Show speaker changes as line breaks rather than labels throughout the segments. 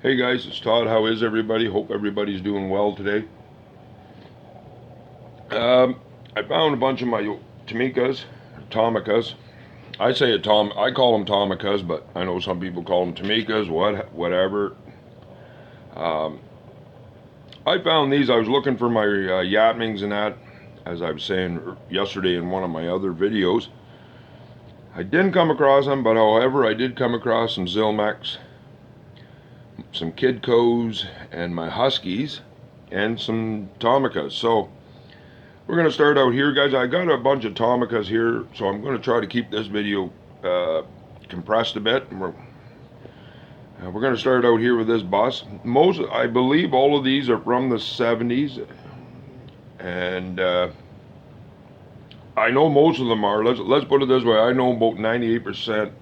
Hey guys, it's Todd. How is everybody? Hope everybody's doing well today. Um, I found a bunch of my tomicas. I call them tomicas, but I know some people call them tomicas. Whatever. Um, I found these. I was looking for my Yatmings and that, as I was saying yesterday in one of my other videos. I didn't come across them, but however, I did come across some Zilmex, some Kidcos, and my Huskies, and some tomicas. So we're going to start out here, guys. I got a bunch of tomicas here, so I'm going to try to keep this video compressed a bit. We're going to start out here with this bus. I believe all of these are from the 70s, and I know most of them are. Let's put it this way. I know about 98%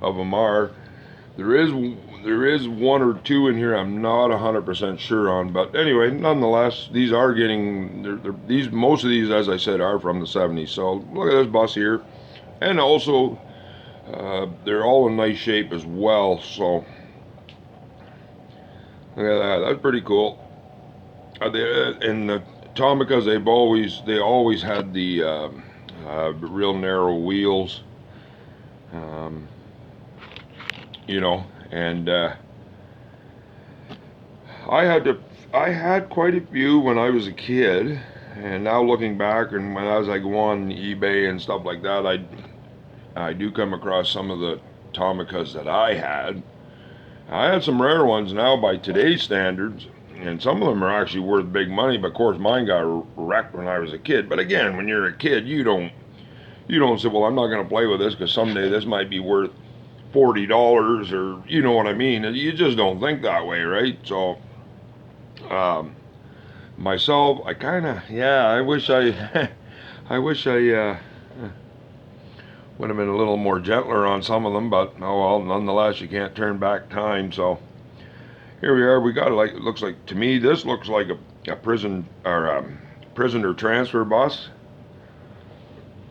of them are. There is one or two in here I'm not 100% sure on, but anyway, nonetheless, these are getting most of these, as I said, are from the 70s. So look at this bus here, and also they're all in nice shape as well. So look at that. That's pretty cool. And the Tomicas, they always had the real narrow wheels. Um, and I had quite a few when I was a kid, and now looking back, and when as I go on eBay and stuff like that, I do come across some of the Tomicas that I had. I had some rare ones now by today's standards, and some of them are actually worth big money. But of course, mine got wrecked when I was a kid. But again, when you're a kid, you don't say, well, I'm not going to play with this because someday this might be worth $40, or you know what I mean. You just don't think that way, right? So myself, I kind of, yeah, I wish I I wish I would have been a little more gentler on some of them, but oh well, nonetheless, you can't turn back time. So here we are. We got, like, it looks like, to me, this looks like a prison or prisoner transfer bus.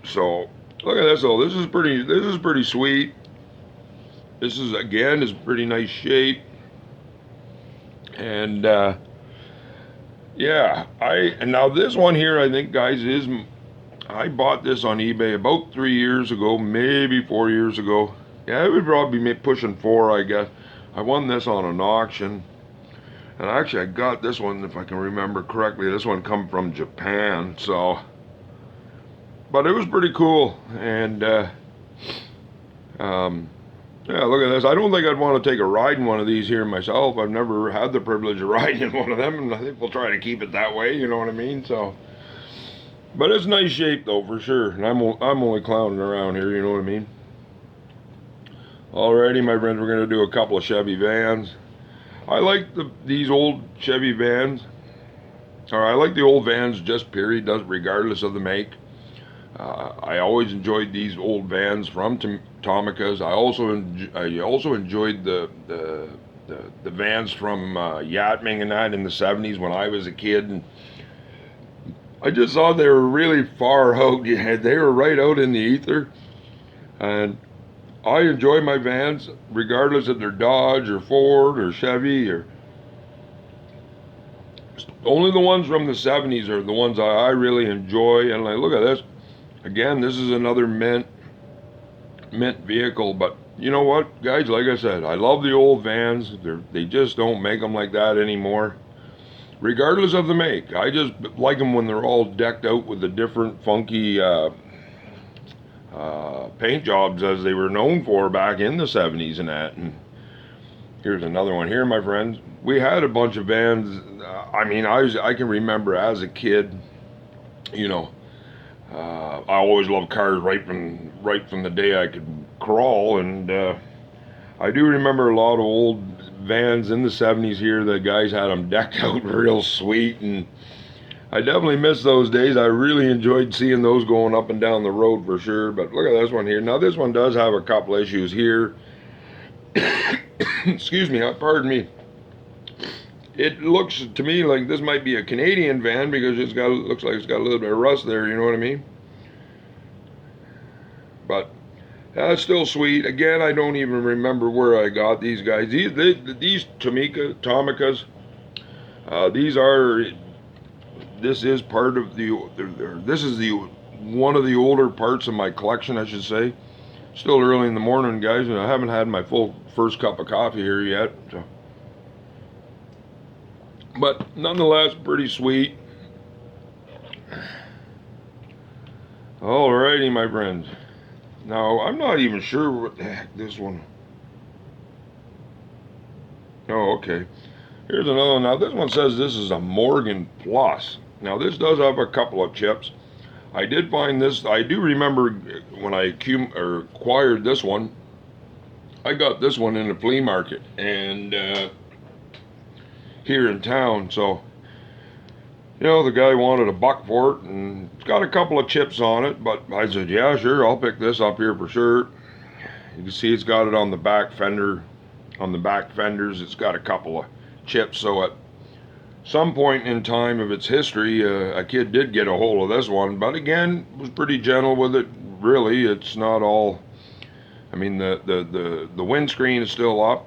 So look at this. Oh, this is pretty sweet. This is, again, is pretty nice shape. And yeah, and now this one here, I think, guys, I bought this on eBay about 3 years ago, maybe 4 years ago. Yeah, it would probably be pushing 4, I guess. I won this on an auction, and actually I got this one, if I can remember correctly. This one come from Japan, so, but it was pretty cool. And yeah, look at this. I don't think I'd want to take a ride in one of these here myself. I've never had the privilege of riding in one of them, and I think we'll try to keep it that way, you know what I mean? So, but it's nice shape though, for sure. And I'm only clowning around here, you know what I mean? Alrighty, my friends, we're going to do a couple of Chevy vans. I like these old Chevy vans. Or I like the old vans just period, regardless of the make. I always enjoyed these old vans from Tomicas. I also enjoyed the vans from Yatming and that in the 70s when I was a kid. And I just thought they were really far out. Yeah, they were right out in the ether. And I enjoy my vans regardless if they're Dodge or Ford or Chevy, or only the ones from the 70s are the ones I really enjoy. And like, look at this. Again, this is another mint vehicle, but you know what, guys? Like I said, I love the old vans. They just don't make them like that anymore, regardless of the make. I just like them when they're all decked out with the different funky paint jobs as they were known for back in the 70s and that. And here's another one here, my friends. We had a bunch of vans. I mean, I can remember as a kid, you know. I always loved cars right from the day I could crawl, and I do remember a lot of old vans in the 70s here. The guys had them decked out real sweet, and I definitely miss those days. I really enjoyed seeing those going up and down the road for sure. But look at this one here. Now this one does have a couple issues here. Excuse me, pardon me. It looks to me like this might be a Canadian van because looks like it's got a little bit of rust there, you know what I mean? But That's still sweet. Again, I don't even remember where I got these guys. These tomicas. These are. This is part of the. This is the one of the older parts of my collection, I should say. Still early in the morning, guys, and I haven't had my full first cup of coffee here yet. So. But nonetheless, pretty sweet. Alrighty, my friends. Now, I'm not even sure what the heck this one. Oh, okay. Here's another one. Now, this one says this is a Morgan Plus. Now, this does have a couple of chips. I did find this. I do remember when I acquired this one, I got this one in the flea market and here in town. So, the guy wanted a buck for it, and it's got a couple of chips on it. But I said, yeah, sure, I'll pick this up here for sure. You can see it's got it on the back fender. On the back fenders, it's got a couple of chips. So at some point in time of its history, a kid did get a hold of this one. But again, was pretty gentle with it. Really, it's not all. I mean, the windscreen is still up.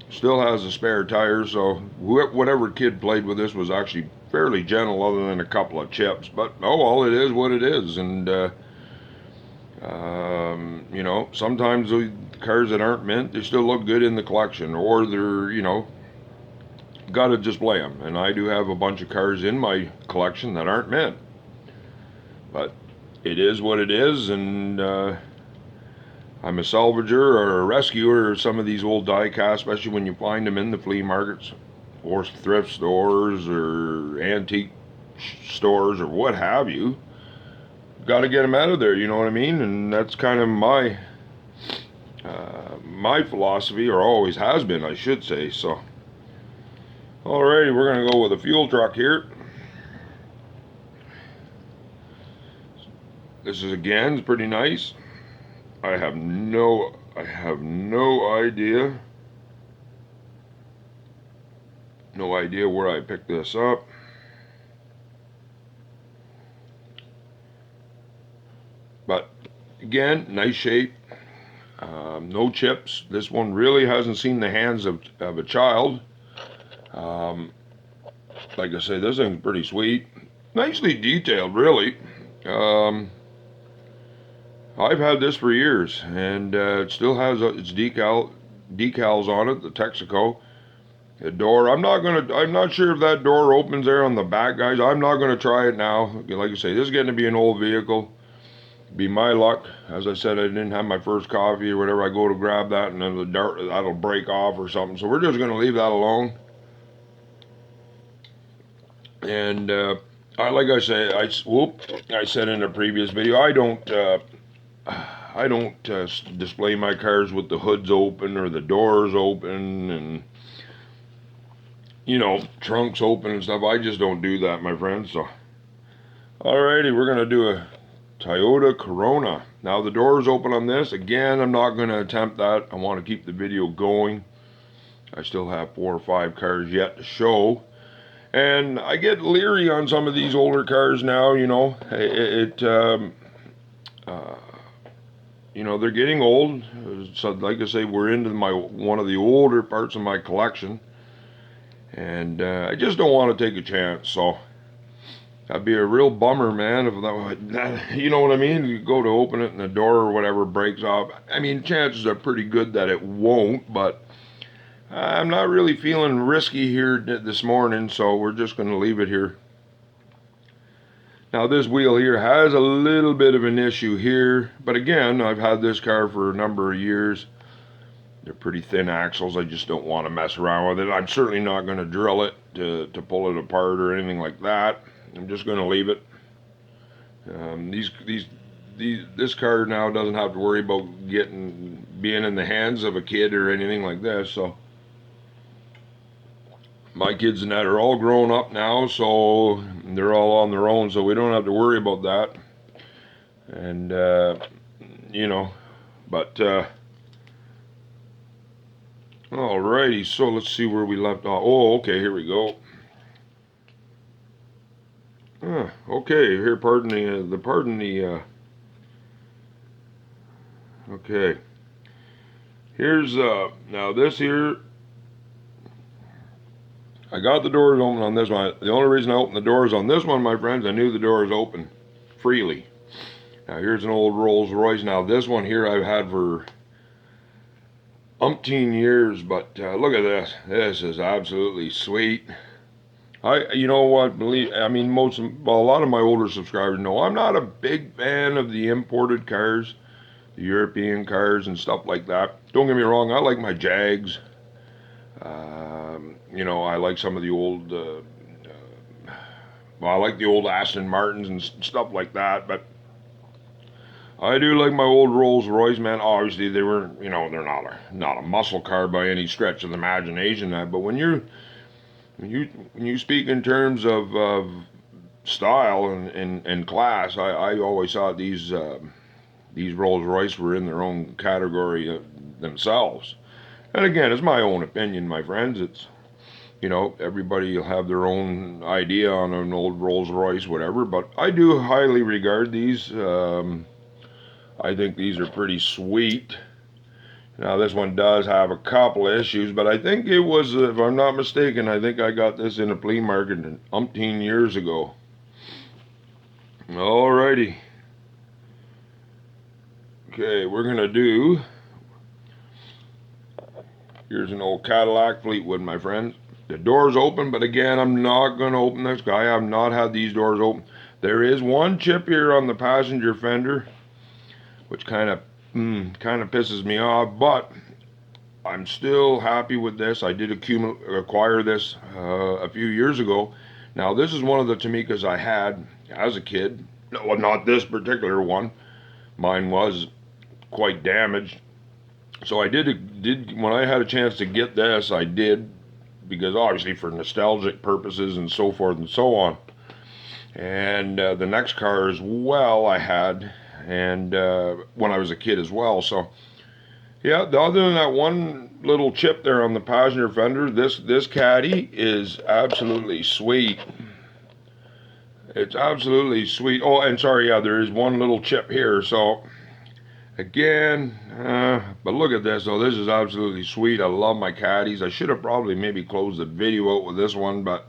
Still has a spare tire. So whatever kid played with this was actually fairly gentle, other than a couple of chips. But oh well, it is what it is. And sometimes the cars that aren't mint, they still look good in the collection, or they're, gotta display them. And I do have a bunch of cars in my collection that aren't mint. But it is what it is, and I'm a salvager or a rescuer of some of these old die-casts, especially when you find them in the flea markets, or thrift stores, or antique stores, or what have you. Got to get them out of there, you know what I mean? And that's kind of my philosophy, or always has been, I should say. So, alrighty, we're gonna go with a fuel truck here. This is again pretty nice. I have no idea. No idea where I picked this up. But again, nice shape. No chips. This one really hasn't seen the hands of a child. Like I say, this thing's pretty sweet. Nicely detailed, really. I've had this for years, and it still has its decals on it, the Texaco. The door, I'm not sure if that door opens there on the back, guys. I'm not gonna try it now. Like I say, this is getting to be an old vehicle. Be my luck. As I said, I didn't have my first coffee or whatever. I go to grab that, and then that'll break off or something. So we're just gonna leave that alone. And like I say, I said in a previous video, I don't display my cars with the hoods open or the doors open and trunks open and stuff. I just don't do that, my friends. So, alrighty, we're gonna do a Toyota Corona. Now the door is open on this. Again, I'm not gonna attempt that. I want to keep the video going. I still have 4 or 5 cars yet to show. And I get leery on some of these older cars now, they're getting old. So like I say, we're into one of the older parts of my collection. And I just don't want to take a chance. So that'd be a real bummer, man, if that, you know what I mean? You go to open it and the door or whatever breaks off. I mean, chances are pretty good that it won't, but I'm not really feeling risky here this morning, so we're just going to leave it here. Now this wheel here has a little bit of an issue here, but again, I've had this car for a number of years. They're pretty thin axles. I just don't want to mess around with it. I'm certainly not going to drill it to pull it apart or anything like that. I'm just going to leave it. This car now doesn't have to worry about being in the hands of a kid or anything like this, so my kids and that are all grown up now, so they're all on their own, so we don't have to worry about that. And but alrighty, so let's see where we left off. Oh, okay, here we go. Okay, here, pardon the Okay. Here's now this here. I got the doors open on this one. The only reason I opened the doors on this one, my friends, I knew the doors open freely. Now here's an old Rolls Royce. Now this one here I've had for umpteen years, but look at this. This is absolutely sweet. You know what? I mean, a lot of my older subscribers know I'm not a big fan of the imported cars, the European cars and stuff like that. Don't get me wrong, I like my Jags. You know, I like some of the old, I like the old Aston Martins and stuff like that, but I do like my old Rolls Royce, man. Obviously, they were, you know, they're not a muscle car by any stretch of the imagination, but when you speak in terms of style and class, I always thought these Rolls Royce were in their own category themselves. And again, it's my own opinion, my friends. It's, you know, everybody will have their own idea on an old Rolls Royce, whatever. But I do highly regard these. I think these are pretty sweet. Now this one does have a couple issues, but I think it was, if I'm not mistaken, I think I got this in a flea market umpteen years ago. Alrighty. Okay, we're gonna do, here's an old Cadillac Fleetwood, my friends. The door's open, but again, I'm not gonna open this guy. I've not had these doors open. There is one chip here on the passenger fender, which kind of pisses me off, but I'm still happy with this. I did acquire this a few years ago. Now this is one of the Tomicas I had as a kid. No, not this particular one. Mine was quite damaged. So I did when I had a chance to get this, I did, because obviously for nostalgic purposes and so forth and so on. And the next car as well I had, and when I was a kid as well. So yeah, other than that one little chip there on the passenger fender, this caddy is absolutely sweet. It's absolutely sweet. Oh, and sorry, yeah, there is one little chip here. So again, but look at this. Oh, this is absolutely sweet. I love my caddies. I should have probably maybe closed the video out with this one, but.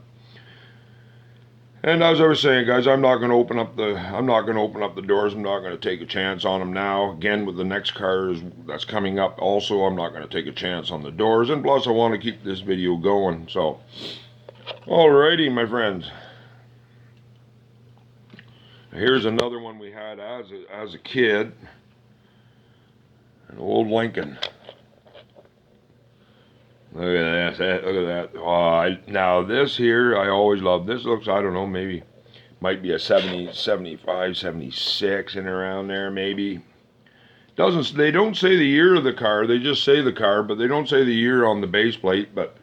And as I was saying, guys, I'm not going to open up the doors. I'm not going to take a chance on them now. Again, with the next car that's coming up also, I'm not going to take a chance on the doors. And plus, I want to keep this video going. So, alrighty, my friends. Here's another one we had as a kid. An old Lincoln. Look at that, look at that. Oh, now this here, I always love. This looks, I don't know, maybe, might be a 70, 75, 76 and around there, maybe. They don't say the year of the car, they just say the car, but they don't say the year on the base plate, but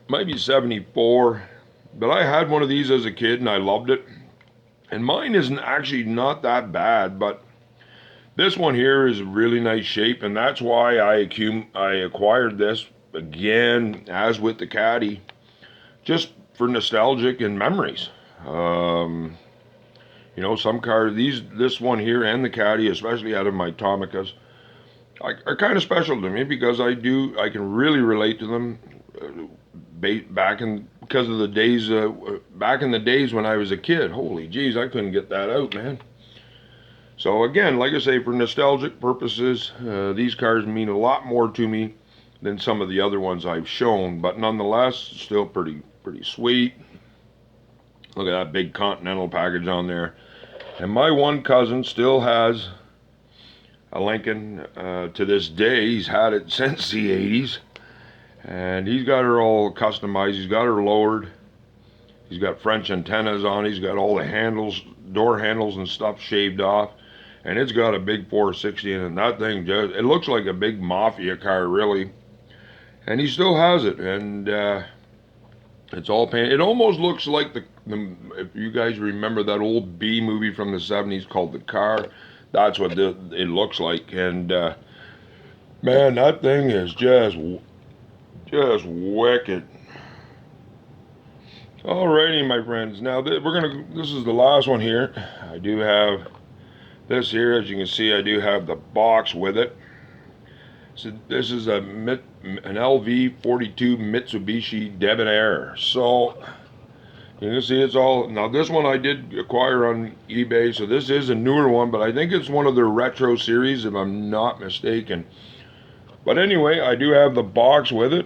might be 74. But I had one of these as a kid and I loved it. And mine isn't actually not that bad, but this one here is really nice shape, and that's why I acquired this, again, as with the Caddy, just for nostalgic and memories. You know, some cars, this one here and the Caddy, especially out of my Tomicas, are kind of special to me because I can really relate to them because of the days, back in the days when I was a kid. Holy jeez, I couldn't get that out, man. So again, like I say, for nostalgic purposes, these cars mean a lot more to me than some of the other ones I've shown, but nonetheless, still pretty sweet. Look at that big Continental package on there. And my one cousin still has a Lincoln to this day. He's had it since the 80s. And he's got her all customized. He's got her lowered. He's got French antennas on. He's got all the handles, door handles and stuff shaved off. And it's got a big 460 in it. And that thing just, it looks like a big mafia car, really. And he still has it. And it's all painted. It almost looks like if you guys remember that old B movie from the 70s called The Car. That's what it looks like. And man, that thing is just wicked. Alrighty, my friends. Now this is the last one here. I do have This here, as you can see, I do have the box with it. So this is an LV42 Mitsubishi Debonair. So you can see it's all, now this one I did acquire on eBay, so this is a newer one, but I think it's one of their retro series if I'm not mistaken. But anyway, I do have the box with it,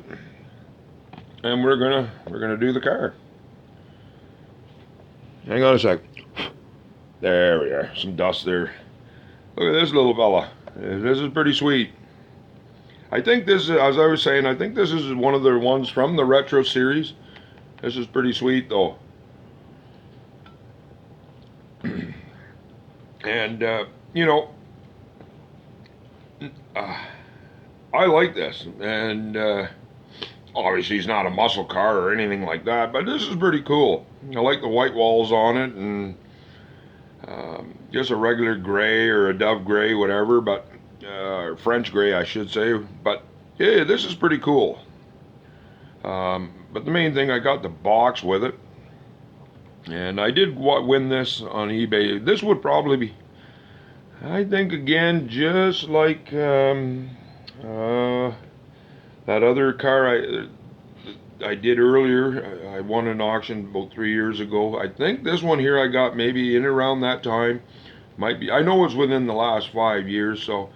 and we're gonna do the car. Hang on a sec. There we are, some dust there. Look at this little fella. This is pretty sweet. I think this is, as I was saying, I think this is one of their ones from the retro series. This is pretty sweet though. And you know, I like this, and obviously it's not a muscle car or anything like that, but this is pretty cool. I like the white walls on it, and just a regular gray or a dove gray, whatever, but French gray I should say. But yeah, this is pretty cool. But the main thing, I got the box with it, and I did win this on eBay. This would probably be, I think, again, just like that other car I did earlier. I won an auction about 3 years ago. I think this one here I got maybe in around that time. Might be, I know it's within the last 5 years, so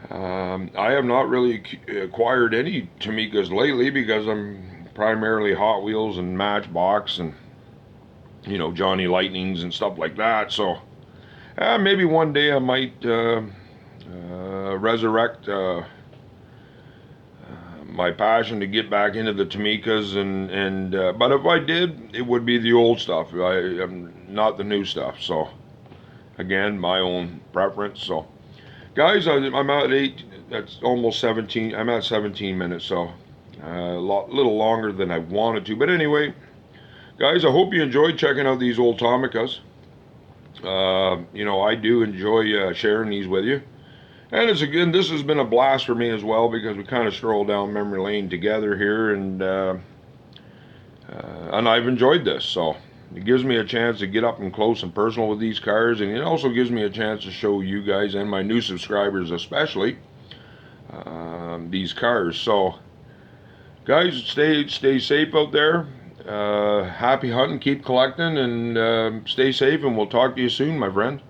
I have not really acquired any Tomicas lately because I'm primarily Hot Wheels and Matchbox and, you know, Johnny Lightnings and stuff like that. So maybe one day I might resurrect my passion to get back into the Tomicas, and but if I did, it would be the old stuff. I'm not the new stuff. So again, my own preference. So guys, I'm at 8. That's almost 17. I'm at 17 minutes, so a little longer than I wanted to. But anyway, guys, I hope you enjoyed checking out these old Tomicas. You know, I do enjoy sharing these with you. And it's, again, this has been a blast for me as well, because we kind of strolled down memory lane together here, and I've enjoyed this. So it gives me a chance to get up and close and personal with these cars, and it also gives me a chance to show you guys and my new subscribers especially these cars. So guys, stay safe out there. Happy hunting, keep collecting, and stay safe, and we'll talk to you soon, my friend.